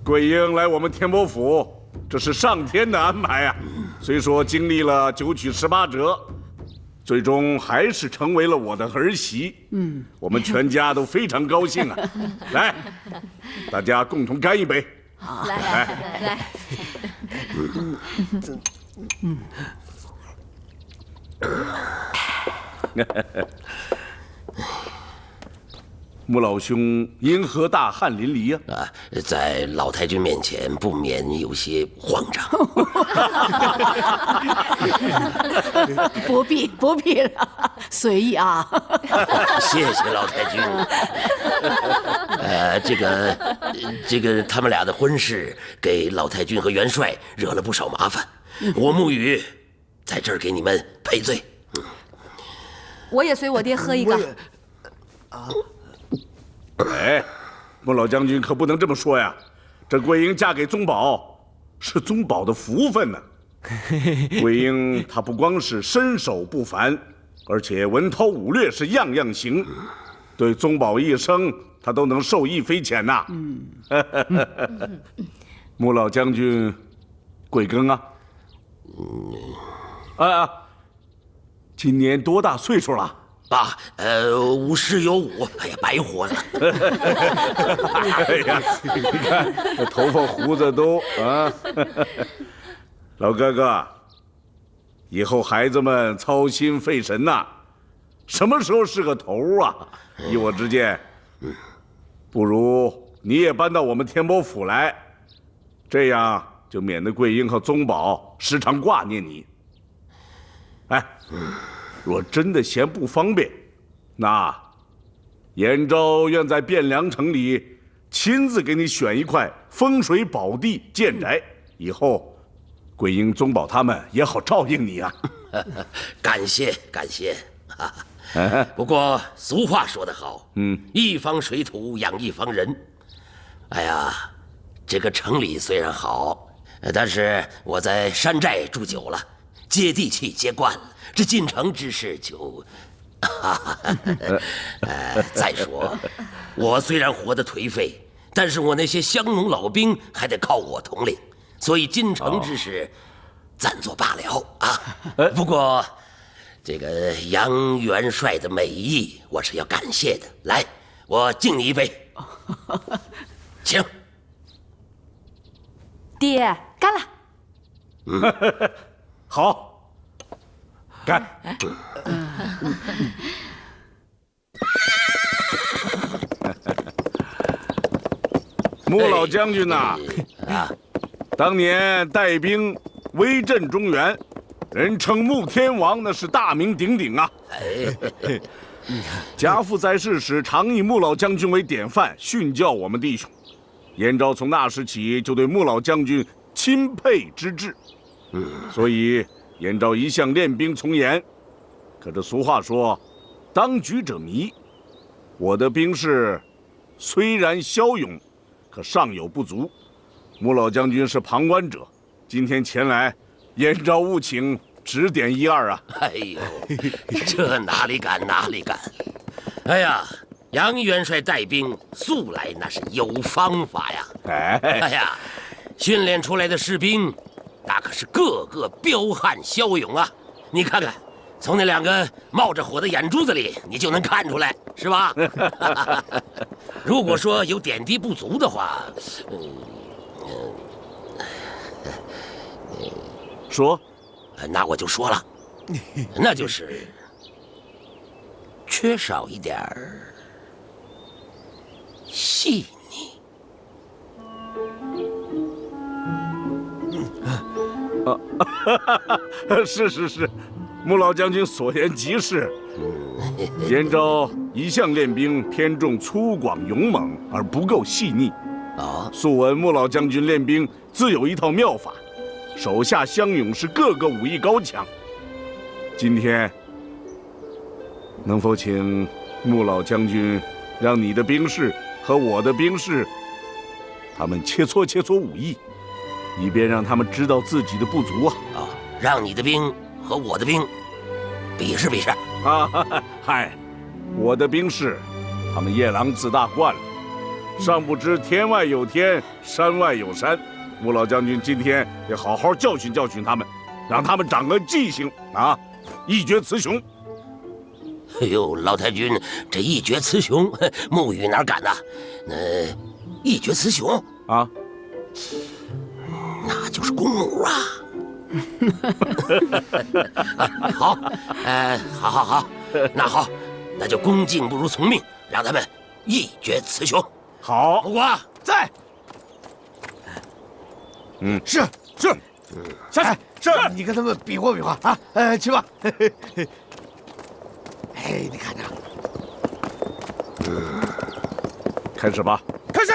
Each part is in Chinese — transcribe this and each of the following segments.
桂英来我们天波府，这是上天的安排啊。虽说经历了9曲18折，最终还是成为了我的儿媳。我们全家都非常高兴啊。来，大家共同干一杯。好，来。穆老兄因何大汗淋漓呀？在老太君面前不免有些慌张。不必了，随意啊。谢谢老太君。这个他们俩的婚事给老太君和元帅惹了不少麻烦，我沐雨在这儿给你们赔罪。我也随我爹喝一个。哎，穆老将军可不能这么说呀！这桂英嫁给宗保，是宗保的福分呢。桂英她不光是身手不凡，而且文韬武略是样样行，对宗保一生她都能受益匪浅呐。穆老将军贵庚啊？今年多大岁数了？50有5，哎呀，白活了。哎呀，你看这头发胡子都啊！老哥哥，以后孩子们操心费神呐，什么时候是个头啊？依我之见，不如你也搬到我们天波府来，这样就免得桂英和宗保时常挂念你。哎。若真的嫌不方便，那延昭愿在汴梁城里亲自给你选一块风水宝地建宅，以后桂英、宗保他们也好照应你啊。感谢。不过俗话说得好，一方水土养一方人。哎呀，这个城里虽然好，但是我在山寨住久了，接地气接惯了。这进城之事就，再说，我虽然活得颓废，但是我那些乡农老兵还得靠我统领，所以进城之事，暂作罢了啊。不过，这个杨元帅的美意，我是要感谢的。来，我敬你一杯，请。爹，干了。好。干！穆老将军呐，当年带兵威震中原，人称穆天王，那是大名鼎鼎啊。家父在世时，常以穆老将军为典范，训教我们弟兄。延昭从那时起就对穆老将军钦佩之至，所以。延昭一向练兵从严，可这俗话说，当局者迷。我的兵士虽然骁勇，可尚有不足。穆老将军是旁观者，今天前来，延昭务请指点一二啊！哎呦，这哪里敢哪里敢！哎呀，杨元帅带兵素来那是有方法呀！哎呀，训练出来的士兵。那可是个个彪悍骁勇啊！你看看，从那2个冒着火的眼珠子里，你就能看出来，是吧？如果说有点滴不足的话，说，那我就说了，那就是缺少一点细腻。是，穆老将军所言极是。延昭一向练兵偏重粗犷勇猛，而不够细腻。素闻穆老将军练兵自有一套妙法，手下乡勇士个个武艺高强。今天能否请穆老将军让你的兵士和我的兵士，他们切磋武艺？以便让他们知道自己的不足啊！让你的兵和我的兵比试比试啊！嗨，我的兵士，他们夜郎自大惯了，尚不知天外有天，山外有山。穆老将军今天得好好教训教训他们，让他们长个记性啊，一决雌雄。哎呦，老太君，这一决雌雄，木雨哪敢呐？一决雌雄啊，那就是公母啊！好，好，那好，那就恭敬不如从命，让他们一决雌雄。好，胡瓜在。是，下去。是，你跟他们比划比划啊！去吧。哎，你看着，开始吧。开始。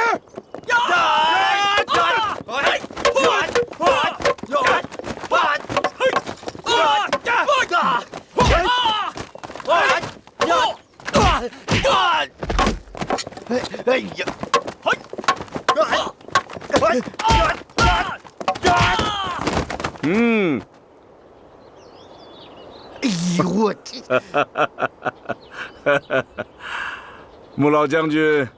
哎呀！哎呦我这！穆老将军，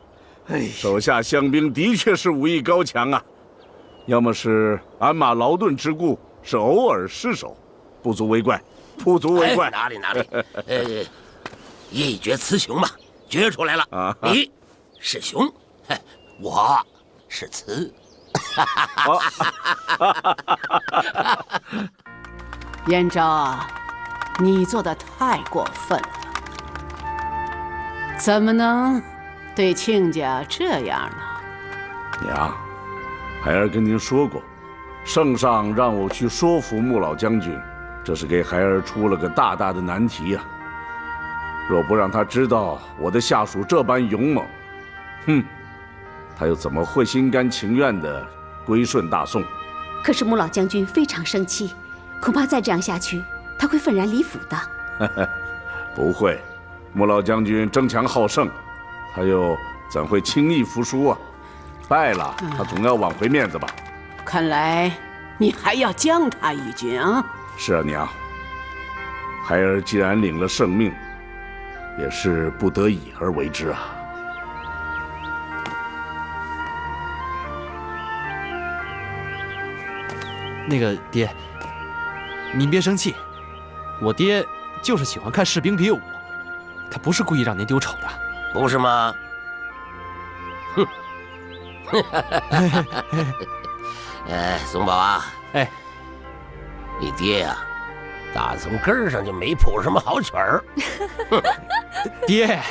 手下乡兵的确是武艺高强啊，要么是鞍马劳顿之故，是偶尔失手，不足为怪，不足为怪。哪里？一决雌雄嘛，决出来了啊！你是雄，我是雌。燕昭啊，你做的太过分了，怎么能对亲家这样呢？娘，孩儿跟您说过，圣上让我去说服穆老将军，这是给孩儿出了个大大的难题呀。若不让他知道我的下属这般勇猛，他又怎么会心甘情愿地归顺大宋？可是穆老将军非常生气，恐怕再这样下去，他会愤然离府的。不会，穆老将军争强好胜，他又怎会轻易服输啊？败了，他总要挽回面子吧？看来你还要将他一军啊！是啊，娘。孩儿既然领了圣命，也是不得已而为之啊。那个爹，您别生气，我爹就是喜欢看士兵比武，他不是故意让您丢丑的，不是吗？哼！松宝啊，哎，你爹呀，打从根上就没谱什么好曲儿。爹，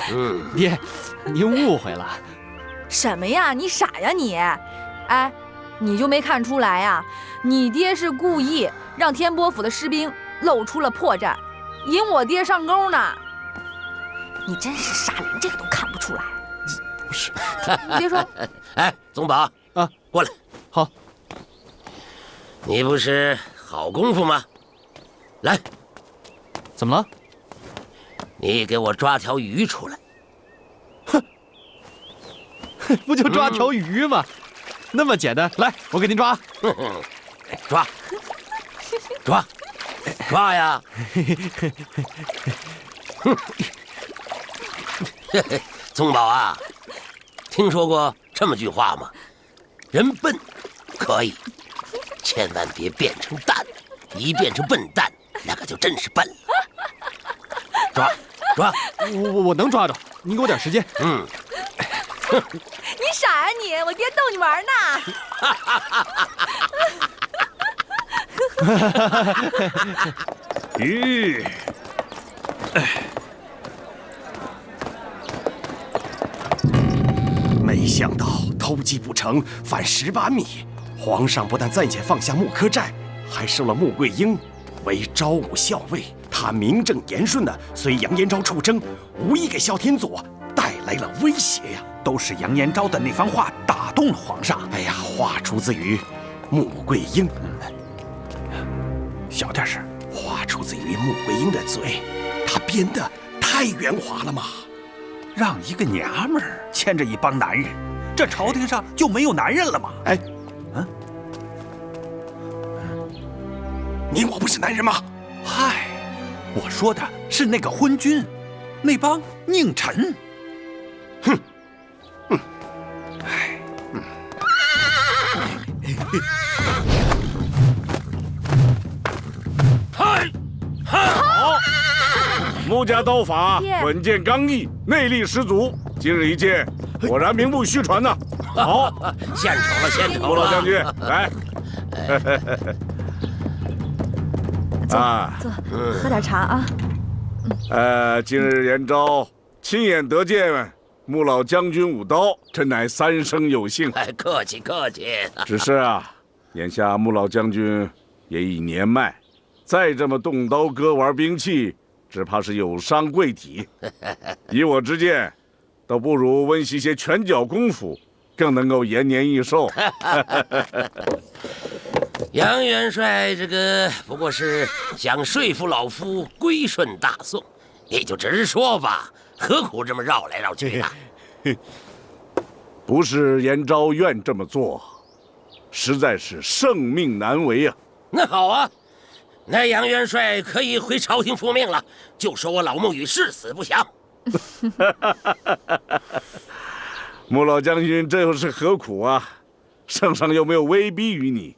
爹，您误会了。什么呀？你傻呀你？哎，你就没看出来呀？你爹是故意让天波府的士兵露出了破绽，引我爹上钩呢。你真是傻，连这个都看不出来。不是，你别说。哎，宗宝啊，过来。好。你不是好功夫吗？来。怎么了？你给我抓条鱼出来。哼，不就抓条鱼吗？那么简单，来，我给您抓。抓呀！宗宝啊，听说过这么句话吗？人笨可以，千万别变成蛋，一变成笨蛋，那可就真是笨了。抓！我能抓着，您给我点时间。你傻呀你！我爹逗你玩呢。咦，没想到偷鸡不成反18米，皇上不但暂且放下木柯寨，还收了穆桂英为昭武校尉。他名正言顺地随杨延昭出征，无疑给萧天佐带来了威胁呀！都是杨延昭的那番话打动了皇上。哎呀，话出自于穆桂英，小点声。话出自于穆桂英的嘴，她编的太圆滑了嘛！让一个娘们儿牵着一帮男人，这朝廷上就没有男人了吗？哎，你我不是男人吗？嗨，我说的是那个昏君，那帮佞臣。好，穆家刀法稳健刚毅，内力十足。今日一见，果然名不虚传呐。好，献丑了，献丑了。穆老将军，来。坐，喝点茶啊。今日延昭亲眼得见穆老将军舞刀，真乃三生有幸。哎，客气客气。只是啊，眼下穆老将军也已年迈，再这么动刀割玩兵器，只怕是有伤贵体。以我之见，倒不如温习些拳脚功夫，更能够延年益寿。杨元帅这个不过是想说服老夫归顺大宋，你就直说吧，何苦这么绕来绕去的？不是延昭愿这么做，实在是圣命难违啊。那好啊，那杨元帅可以回朝廷复命了，就说我老穆羽誓死不降。穆老将军，这又是何苦啊？圣上又没有威逼于你，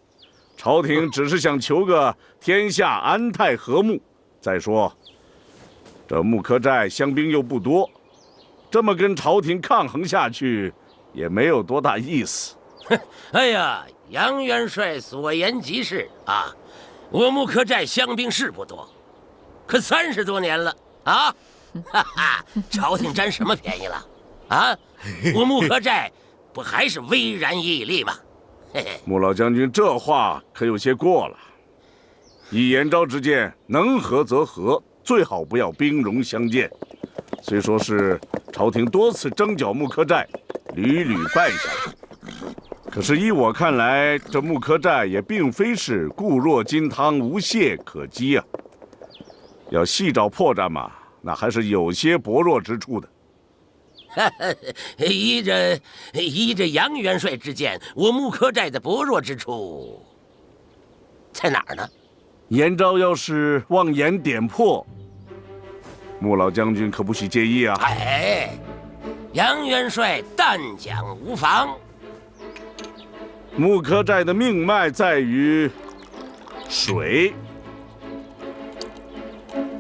朝廷只是想求个天下安泰和睦。再说，这木柯寨乡兵又不多，这么跟朝廷抗衡下去，也没有多大意思。哎呀，杨元帅所言极是啊！我木柯寨乡兵是不多，可30多年了啊！哈哈，朝廷占什么便宜了？啊，我木柯寨不还是巍然屹立吗？嘿嘿，穆老将军这话可有些过了。以延昭之见，能和则和，最好不要兵戎相见。虽说是朝廷多次征剿木柯寨，屡屡败下来，可是依我看来，这木柯寨也并非是固若金汤、无懈可击啊。要细找破绽嘛，那还是有些薄弱之处的。依着杨元帅之见，我木柯寨的薄弱之处在哪儿呢？延昭要是妄言点破，穆老将军可不许介意啊！哎，杨元帅但讲无妨。木柯寨的命脉在于水，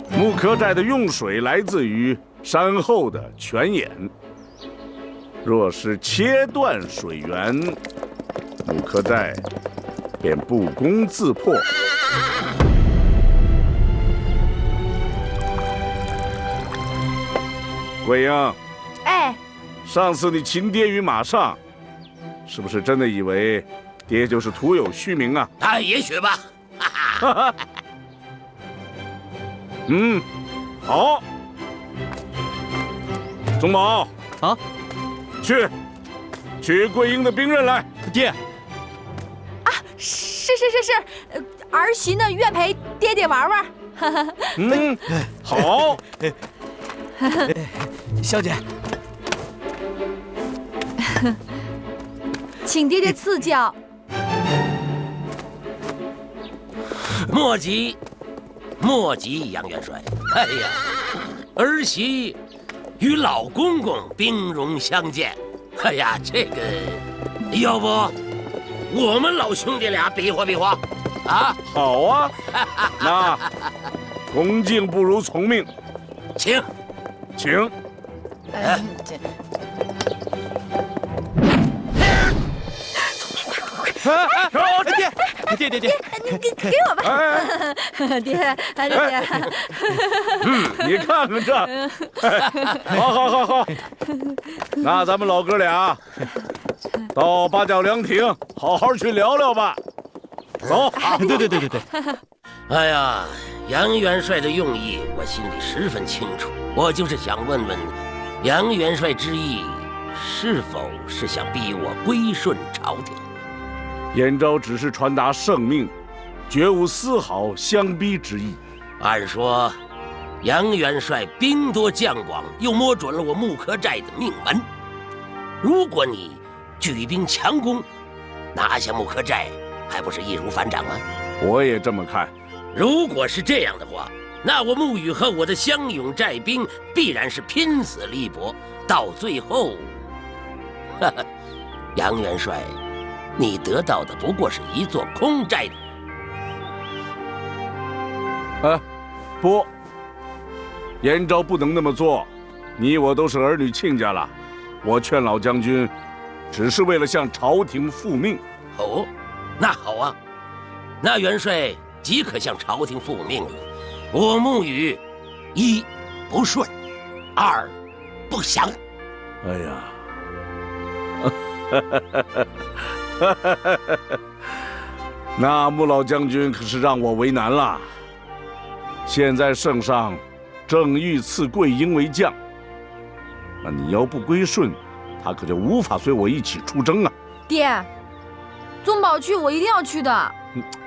木柯寨的用水来自于山后的泉眼。若是切断水源，木柯寨便不攻自破。桂英，哎，上次你擒爹于马上，是不是真的以为爹就是徒有虚名啊？啊，也许吧。哈哈。嗯，好。宗保啊，取桂英的兵刃来。爹。啊，是，儿媳呢，愿陪爹爹玩玩。嗯，好。小姐，请爹爹赐教。莫急，杨元帅。哎呀，儿媳与老公公兵戎相见，哎呀，这个要不我们老兄弟俩比划比划啊？好啊，那恭敬不如从命，请。爹，给我吧，爹。你看看这，好，那咱们老哥俩到八角凉亭好好去聊聊吧。走。对。哎呀，杨元帅的用意我心里十分清楚，我就是想问问，杨元帅之意是否是想逼我归顺朝廷？延昭只是传达圣命，绝无丝毫相逼之意。按说，杨元帅兵多将广，又摸准了我木柯寨的命门。如果你举兵强攻，拿下木柯寨，还不是易如反掌吗？我也这么看。如果是这样的话，那我穆羽和我的乡勇寨兵必然是拼死力搏，到最后，杨元帅你得到的不过是一座空寨。不，延昭不能那么做。你我都是儿女亲家了，我劝老将军，只是为了向朝廷复命。哦，那好啊，那元帅即可向朝廷复命了。我穆羽，一不顺，二不祥。哎呀，那穆老将军可是让我为难了。现在圣上正欲赐桂英为将，那你要不归顺，他可就无法随我一起出征啊。爹，宗保去我一定要去的。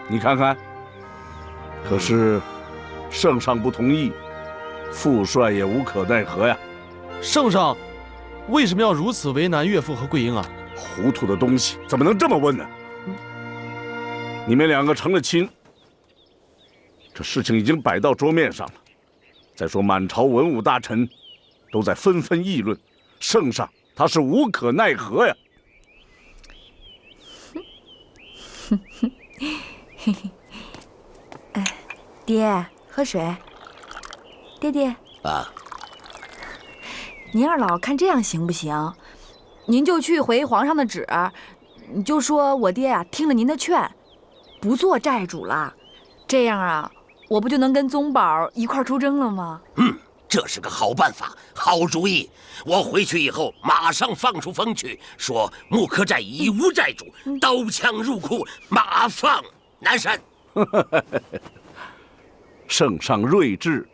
你看看，可是圣上不同意，父帅也无可奈何呀。圣上为什么要如此为难岳父和桂英啊？糊涂的东西，怎么能这么问呢？你们两个成了亲，这事情已经摆到桌面上了。再说满朝文武大臣都在纷纷议论，圣上他是无可奈何呀。爹，喝水。爹爹啊，您二老看这样行不行？您就去回皇上的旨，你就说我爹啊听了您的劝，不做寨主了。这样啊，我不就能跟宗保一块出征了吗？这是个好办法，好主意。我回去以后马上放出风去，说木柯寨已无寨主，刀枪入库，马放南山。圣上睿智，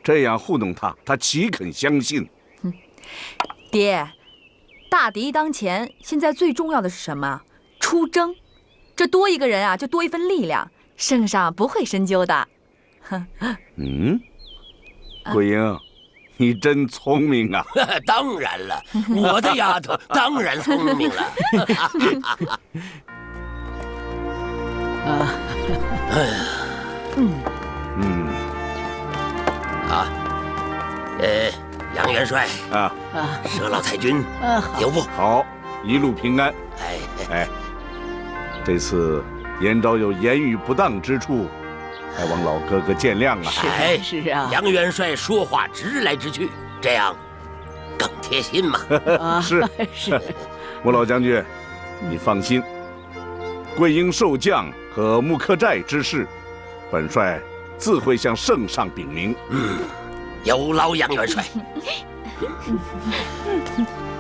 这样糊弄他，他岂肯相信？爹，大敌当前，现在最重要的是什么？出征。这多一个人啊，就多一份力量。圣上不会深究的。桂英，你真聪明啊！当然了，我的丫头当然聪明了。好，杨元帅啊，佘老太君有不？好，一路平安。哎，这次延昭有言语不当之处，还望老哥哥见谅啊！是啊，杨元帅说话直来直去，这样更贴心嘛。是。穆老将军，你放心，桂英受将和木柯寨之事，本帅自会向圣上禀明。有劳杨元帅。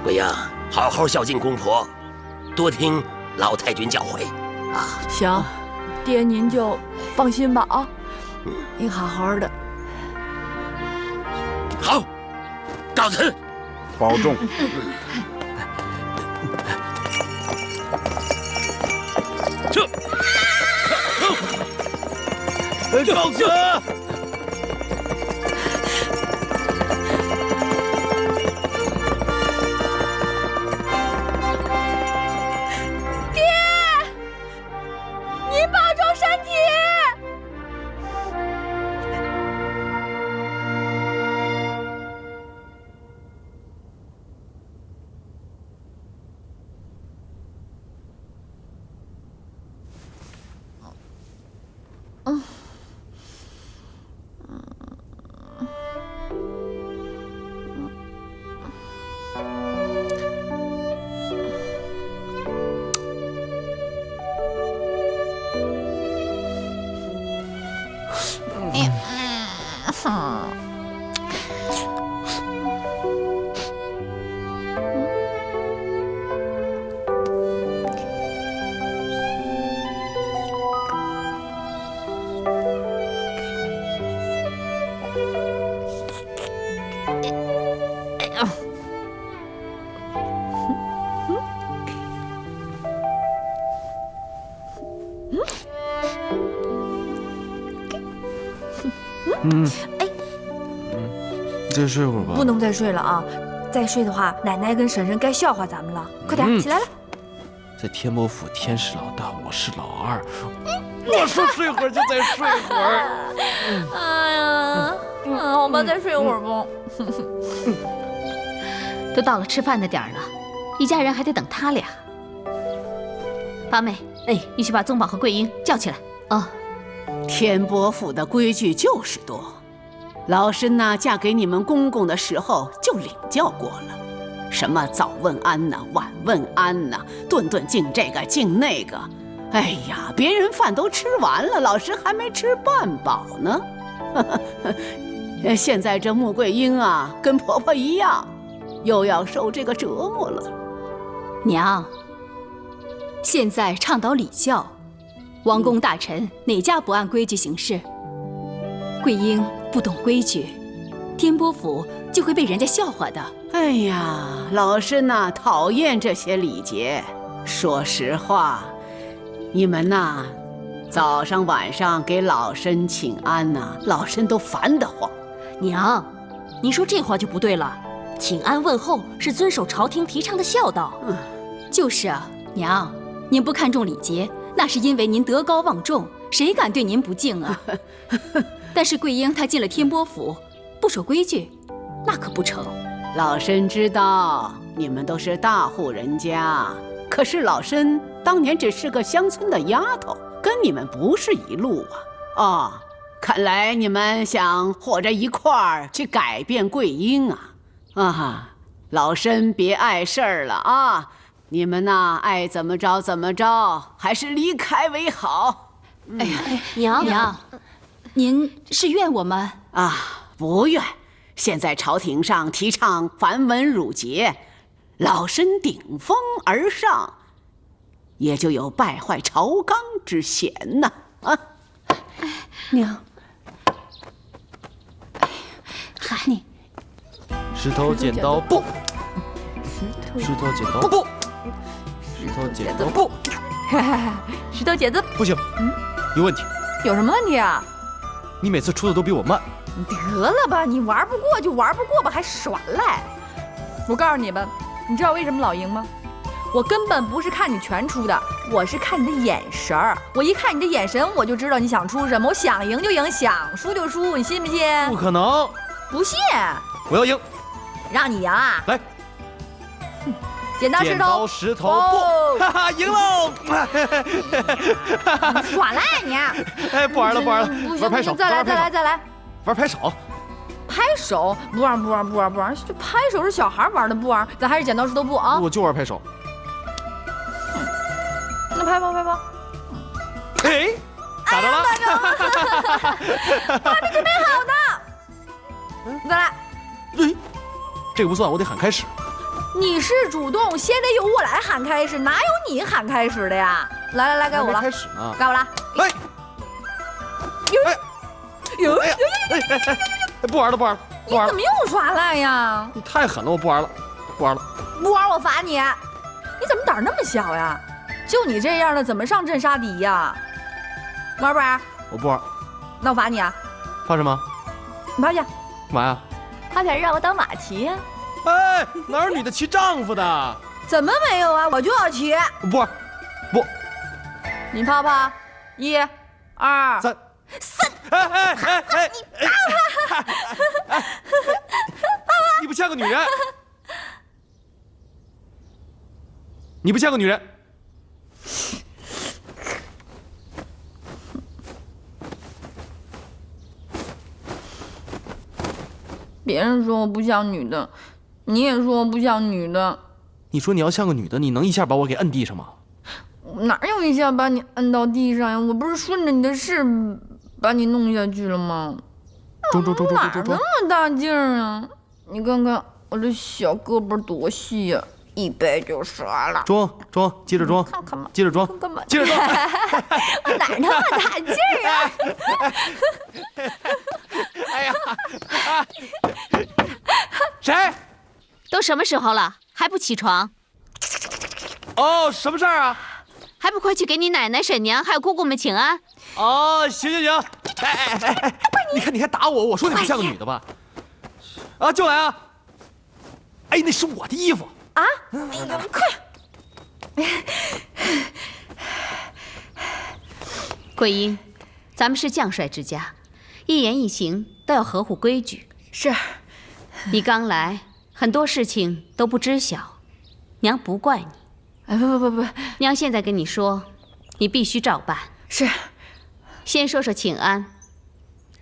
桂英，好好孝敬公婆，多听老太君教诲啊。行，爹您就放心吧啊，你好好的。好，告辞。保重。告辞。您保重身体。再睡会儿吧。不能再睡了啊！再睡的话，奶奶跟婶婶该笑话咱们了。快点起来了。在天波府，天是老大，我是老二。我说睡会儿就再睡会儿。哎呀，好吧，再睡会儿吧。都到了吃饭的点儿了，一家人还得等他俩。八妹，你去把宗宝和桂英叫起来。哦，天波府的规矩就是多。老身呐，嫁给你们公公的时候就领教过了，什么早问安呐，晚问安呐，顿顿敬这个敬那个。哎呀，别人饭都吃完了，老身还没吃半饱呢。现在这穆桂英啊，跟婆婆一样，又要受这个折磨了。娘，现在倡导礼教，王公大臣哪家不按规矩行事？桂英不懂规矩，天波府就会被人家笑话的。哎呀，老身呐，讨厌这些礼节。说实话，你们呐，早上晚上给老身请安呐，老身都烦得慌。娘，您说这话就不对了。请安问候是遵守朝廷提倡的孝道。就是啊，娘，您不看重礼节，那是因为您德高望重，谁敢对您不敬啊？但是桂英她进了天波府，不守规矩，那可不成。老身知道你们都是大户人家，可是老身当年只是个乡村的丫头，跟你们不是一路啊。哦，看来你们想和着一块儿去改变桂英啊！啊，老身别碍事儿了啊！你们呐，爱怎么着怎么着，还是离开为好。哎呀，娘，您是怨我们啊？不怨。现在朝廷上提倡繁文缛节，老身顶风而上，也就有败坏朝纲之嫌呐！啊，娘，喊你。石头剪刀布，石头剪刀布，石头剪刀布，石头剪子不行，有问题。有什么问题啊？你每次出的都比我慢。得了吧，你玩不过就玩不过吧，还耍赖！我告诉你们，你知道为什么老赢吗？我根本不是看你拳出的，我是看你的眼神儿。我一看你的眼神，我就知道你想出什么。我想赢就赢，想输就输，你信不信？不可能！不信？我要赢！让你赢啊！来，剪刀石头，石头布，哈哈，赢喽！耍赖你！哎，不玩了，不玩了，玩拍手，再来。玩拍手，拍手不玩，这拍手是小孩玩的，不玩，咱还是剪刀石头布啊！我就玩拍手。那拍吧。哎，打着了！爸比准备好的，再来。这个不算，我得喊开始。你是主动，先得由我来喊开始，哪有你喊开始的呀？来，该我了。开始呢。该我了。哎。有，不玩了。你怎么又耍赖呀？你太狠了，我不玩了。不玩我罚你。你怎么胆儿那么小呀？就你这样的，怎么上阵杀敌呀？玩不玩？我不玩。那我罚你啊。罚什么？你趴下。干嘛呀？他想让我当马骑呀。哎，哪有女的骑丈夫的？怎么没有啊？我就要骑。不玩，不。你趴不趴？1、2、3、4。你不像个女人，你不像个女人。别人说我不像女的，你也说我不像女的。你说你要像个女的，你能一下把我给摁地上吗？哪有一下把你摁到地上呀？我不是顺着你的势把你弄下去了吗？中，哪那么大劲儿啊？你看看我这小胳膊多细呀，一掰就折了。装，接着装，看看嘛，接着装，干嘛？接着装。我哪那么大劲儿啊？哎呀！谁？都什么时候了，还不起床？哦，什么事儿啊？还不快去给你奶奶、婶娘还有姑姑们请安！哦，行。哎，你看你还打我，我说你不像个女的吧？啊，就来啊！哎，那是我的衣服啊！哎呦，快！桂英，咱们是将帅之家，一言一行都要合乎规矩。是。你刚来，很多事情都不知晓，娘不怪你。哎，不，娘现在跟你说，你必须照办。是。先说说请安，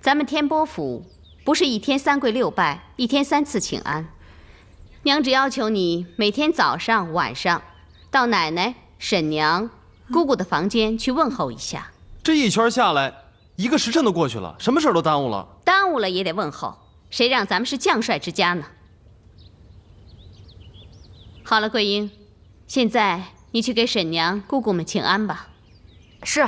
咱们天波府不是1天3跪6拜，1天3次请安。娘只要求你每天早上、晚上到奶奶、婶娘、姑姑的房间去问候一下。这一圈下来，1个时辰都过去了，什么事儿都耽误了。耽误了也得问候，谁让咱们是将帅之家呢？好了，桂英，现在你去给婶娘、姑姑们请安吧。是。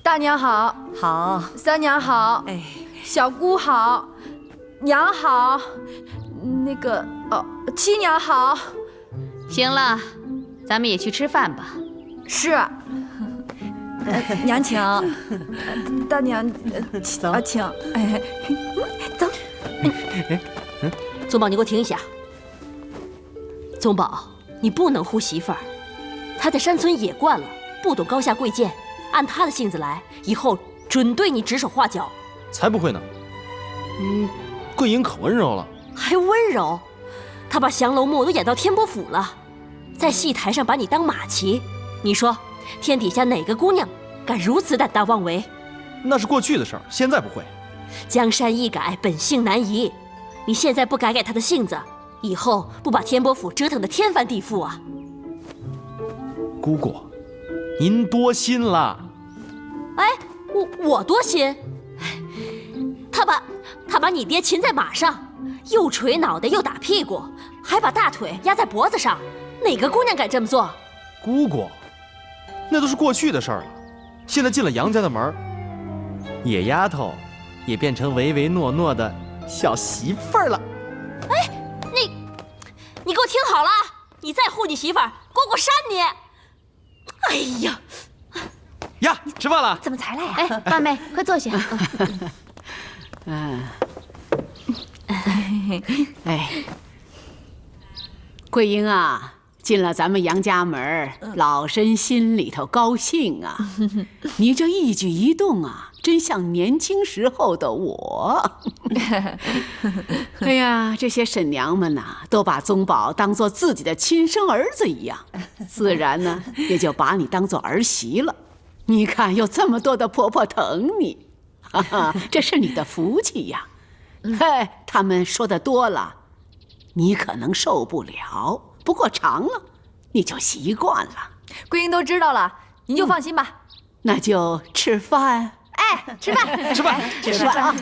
大娘好，好，三娘好，哎，小姑好，娘好，那个七娘好。行了，咱们也去吃饭吧。是。娘请，大娘请。哎，走。宗宝，你给我停一下。宗宝，你不能唬媳妇儿，她在山村野惯了，不懂高下贵贱。按他的性子来，以后准对你指手画脚。才不会呢。桂英可温柔了，还温柔？他把降楼木都演到天波府了，在戏台上把你当马骑。你说，天底下哪个姑娘敢如此胆大妄为？那是过去的事儿，现在不会。江山易改，本性难移。你现在不改他的性子，以后不把天波府折腾得天翻地覆啊！姑姑，您多心了。哎，我多心？他把你爹擒在马上，又捶脑袋又打屁股，还把大腿压在脖子上，哪个姑娘敢这么做？姑姑，那都是过去的事儿了。现在进了杨家的门，野丫头也变成唯唯诺诺的小媳妇儿了。哎，你给我听好了，你再护你媳妇儿，姑姑扇你！哎呀！呀，吃饭了？怎么才来呀？哎，八妹，快坐下。哎，桂英啊，进了咱们杨家门，老身心里头高兴啊。你这一举一动啊，真像年轻时候的我。哎呀，这些婶娘们呐，都把宗宝当做自己的亲生儿子一样，自然呢，也就把你当做儿媳了。你看，有这么多的婆婆疼你，哈哈，这是你的福气呀。哎，他们说的多了，你可能受不了，不过尝了，你就习惯了。桂英都知道了，您就放心吧。那就吃饭。哎，吃饭，吃饭，吃饭啊！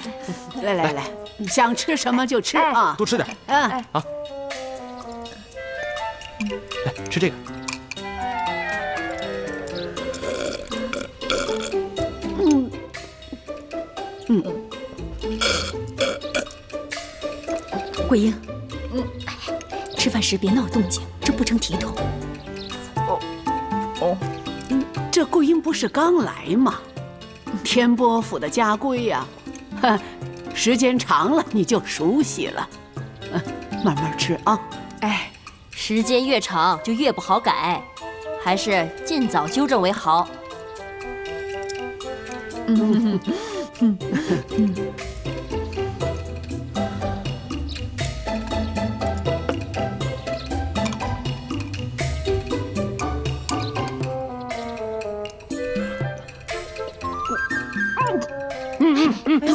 来，想吃什么就吃啊，多吃点。啊，来吃这个。桂英，吃饭时别闹动静，这不成体统。这桂英不是刚来吗？天波府的家规呀，时间长了你就熟悉了。慢慢吃啊。哎，时间越长就越不好改，还是尽早纠正为好。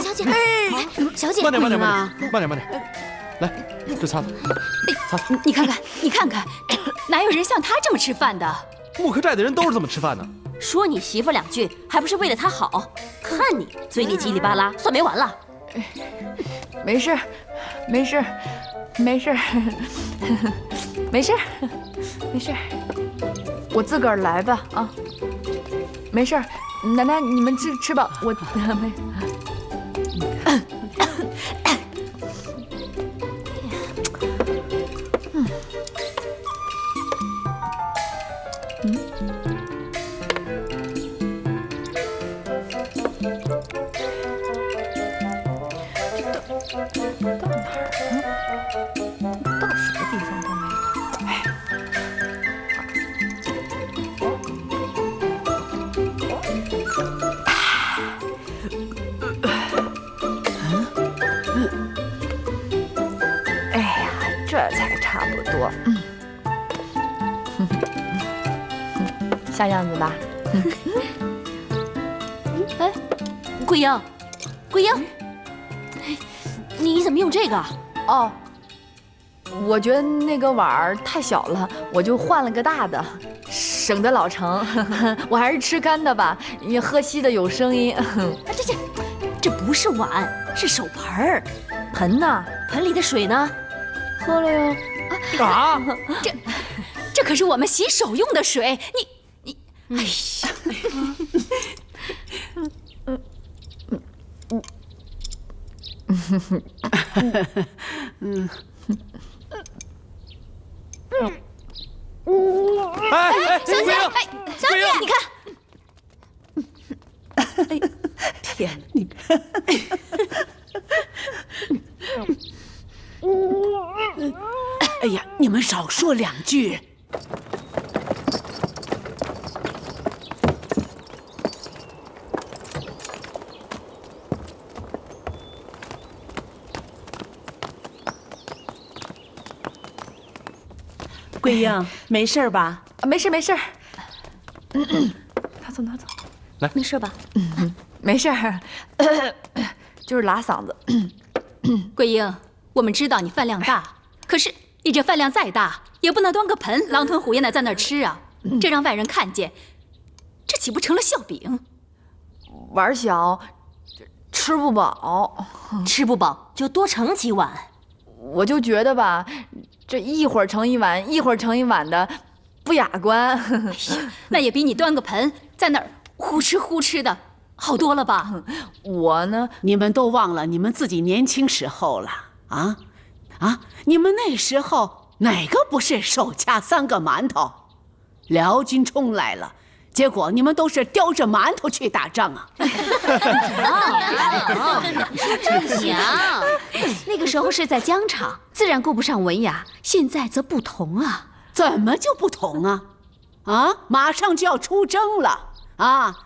小姐，小姐，慢点，来，这擦擦，擦。你看看，哪有人像他这么吃饭的？木科寨的人都是这么吃饭的。说你媳妇2句，还不是为了她好？看你嘴里叽里巴拉，算没完了。没事，我自个儿来吧啊，没事，奶奶你们吃吧，我没。到哪儿了？到什么地方都没有。哎，这才差不多。像样子吧？哎，桂英，桂英，你怎么用这个？哦，我觉得那个碗儿太小了，我就换了个大的，省得老盛。我还是吃干的吧，因为喝稀的有声音。这不是碗，是手盆儿。盆呢？盆里的水呢？喝了呀。啊！这可是我们洗手用的水，你，哎呀！哎，小姐，小姐，你看。天哪，你看，哎呀，你们少说两句。桂英，没事吧？没事没事。拿走拿走。没事吧？没事儿，就是拉嗓子。桂英，我们知道你饭量大，可是你这饭量再大，也不能端个盆狼吞虎咽的在那儿吃啊！这让外人看见，这岂不成了笑柄？碗小，吃不饱，吃不饱就多盛几碗。我就觉得吧，这一会儿盛一碗，一会儿盛一碗的，不雅观。那也比你端个盆在那儿呼哧呼哧的好多了吧？我呢，你们都忘了你们自己年轻时候了啊！你们那时候哪个不是手掐3个馒头？辽军冲来了，结果你们都是叼着馒头去打仗啊！娘，那个时候是在疆场，自然顾不上文雅，现在则不同啊。怎么就不同啊？马上就要出征了啊！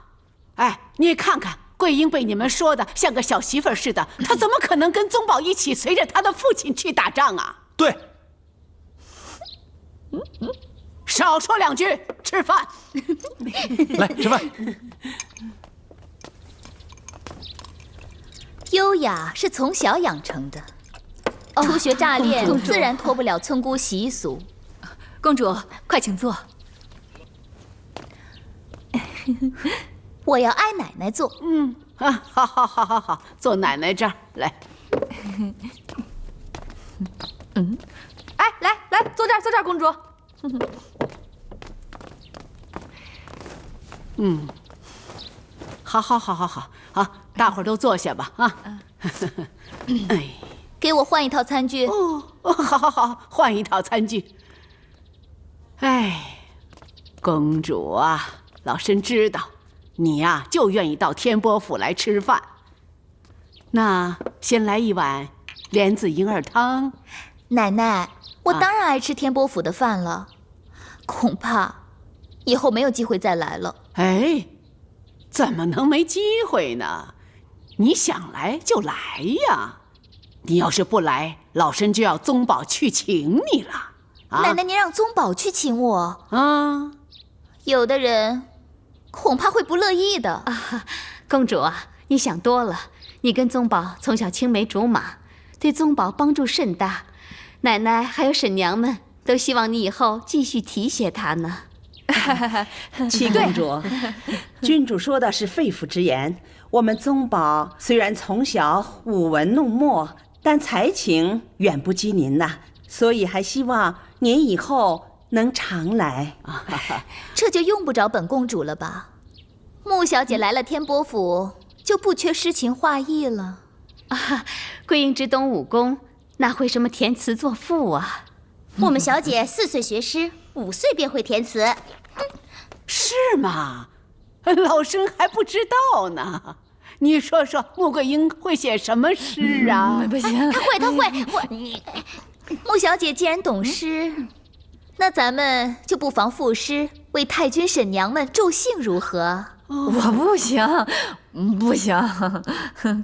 哎，你看看桂英被你们说的像个小媳妇似的，她怎么可能跟宗保一起随着她的父亲去打仗啊？对，少说两句，吃饭。来吃饭。优雅是从小养成的，初学乍练，自然脱不了村姑习俗。公主，快请坐。我要挨奶奶坐。好，坐奶奶这儿来。哎，来，坐这儿，公主。好，大伙儿都坐下吧啊。哎，给我换一套餐具。好，换一套餐具。哎，公主啊，老身知道，你呀就愿意到天波府来吃饭。那先来一碗莲子银耳汤。奶奶，我当然爱吃天波府的饭了，恐怕以后没有机会再来了。哎，怎么能没机会呢？你想来就来呀！你要是不来，老身就要宗保去请你了。奶奶，您让宗保去请我啊？有的人恐怕会不乐意的。公主啊，你想多了。你跟宗保从小青梅竹马，对宗保帮助甚大。奶奶还有婶娘们都希望你以后继续提携他呢。七公主，君主说的是肺腑之言。我们宗保虽然从小舞文弄墨，但才情远不及您呐，所以还希望您以后能常来。这就用不着本公主了吧？穆小姐来了天波府，就不缺诗情画意了。桂英只懂武功，哪会什么填词作赋啊？我们小姐4岁学诗，5岁便会填词。是吗？老身还不知道呢。你说说，穆桂英会写什么诗啊？不行，她会。穆小姐既然懂诗，那咱们就不妨赋诗为太君婶娘们助兴，如何？我不行，不行。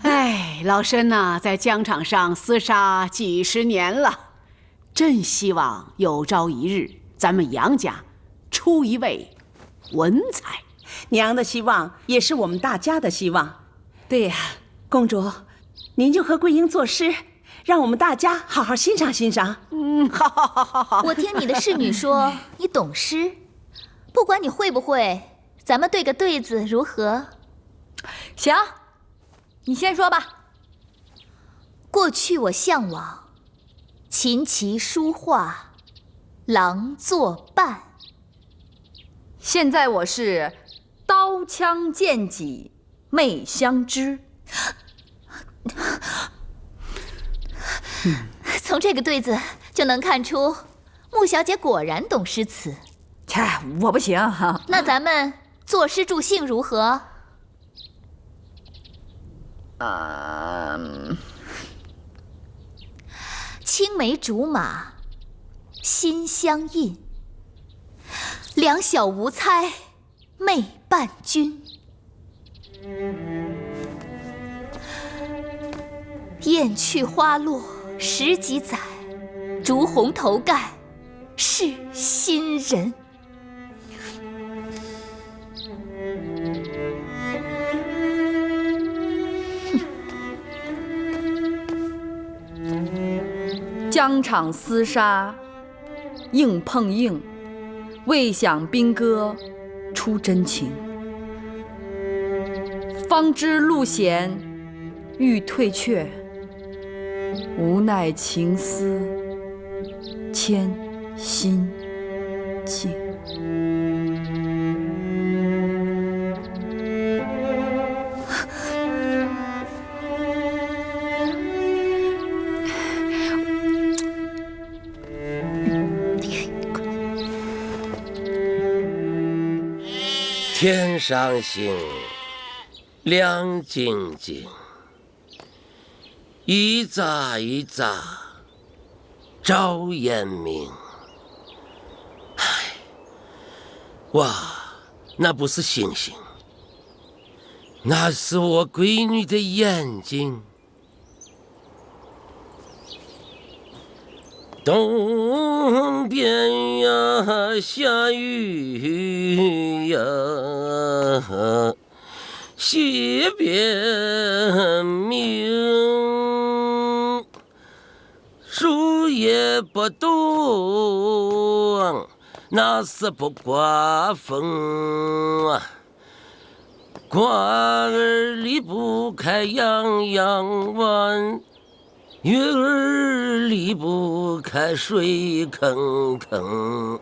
哎，老身呐，在疆场上厮杀几10年了，真希望有朝一日咱们杨家出一位文才。娘的希望也是我们大家的希望。对呀，公主，您就和桂英作诗，让我们大家好好欣赏欣赏。好。我听你的侍女说你懂诗，不管你会不会，咱们对个对子如何？行，你先说吧。过去我向往琴棋书画，郎作伴。现在我是刀枪剑戟妹相知。从这个对子就能看出，穆小姐果然懂诗词。切，我不行。那咱们作诗助兴如何？青梅竹马，心相印。两小无猜，妹伴君。雁去花落十几载，烛红头盖是新人。疆场厮杀，硬碰硬，未想兵戈出真情。方知路险欲退却，无奈情丝牵心境。天上星，亮晶晶，一眨一眨照眼明。唉，哇，那不是星星，那是我闺女的眼睛。东边呀下雨呀，西边明，树叶不动，那是不刮风啊。瓜儿离不开洋洋湾，月儿离不开水坑坑，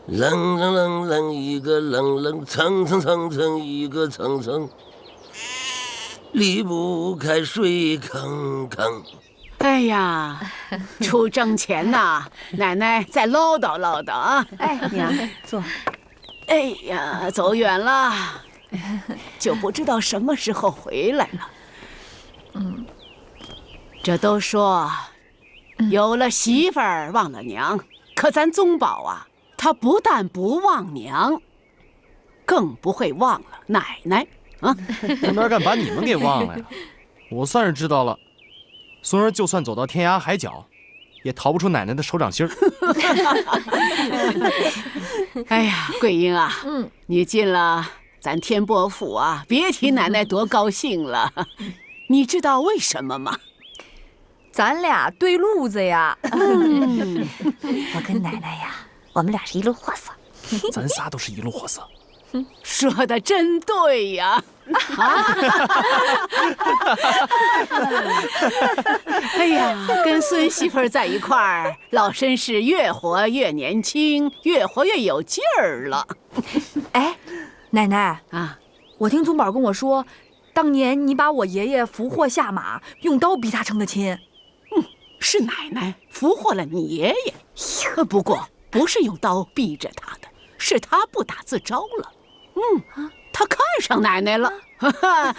冷冷冷冷一个冷冷，蹭蹭蹭蹭一个蹭蹭，离不开水坑坑。哎呀，出征前呐，奶奶再唠叨唠叨啊。哎，娘，坐。哎呀，走远了，就不知道什么时候回来了。这都说有了媳妇儿忘了娘，可咱宗保啊，他不但不忘娘，更不会忘了奶奶啊！我哪敢把你们给忘了呀？我算是知道了，孙儿就算走到天涯海角，也逃不出奶奶的手掌心儿。哎呀，桂英啊，你进了咱天波府啊，别提奶奶多高兴了。你知道为什么吗？咱俩对路子呀。我跟奶奶呀，我们俩是一路货色。咱仨都是一路货色。说的真对呀！哎呀，跟孙媳妇儿在一块儿，老身是越活越年轻，越活越有劲儿了。哎，奶奶啊，我听宗保跟我说，当年你把我爷爷俘获下马，用刀逼他成的亲。是奶奶俘获了你爷爷，不过不是用刀逼着他的，是他不打自招了。他看上奶奶了，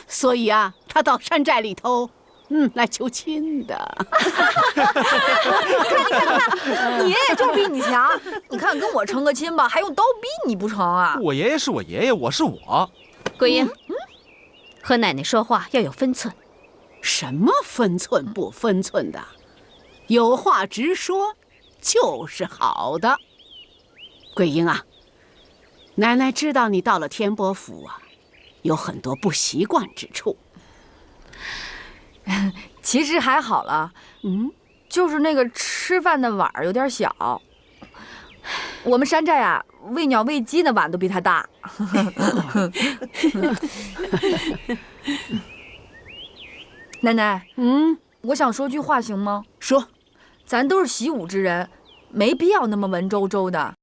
所以啊，他到山寨里头，来求亲的。看，你爷爷就比你强。你看跟我成个亲吧，还用刀逼你不成啊？我爷爷是我爷爷，我是我。桂英，和奶奶说话要有分寸。什么分寸不分寸的？有话直说，就是好的。桂英啊，奶奶知道你到了天波府啊，有很多不习惯之处。其实还好了，就是那个吃饭的碗有点小。我们山寨啊，喂鸟喂鸡的碗都比它大。奶奶，我想说句话行吗？说，咱都是习武之人，没必要那么文绉绉的。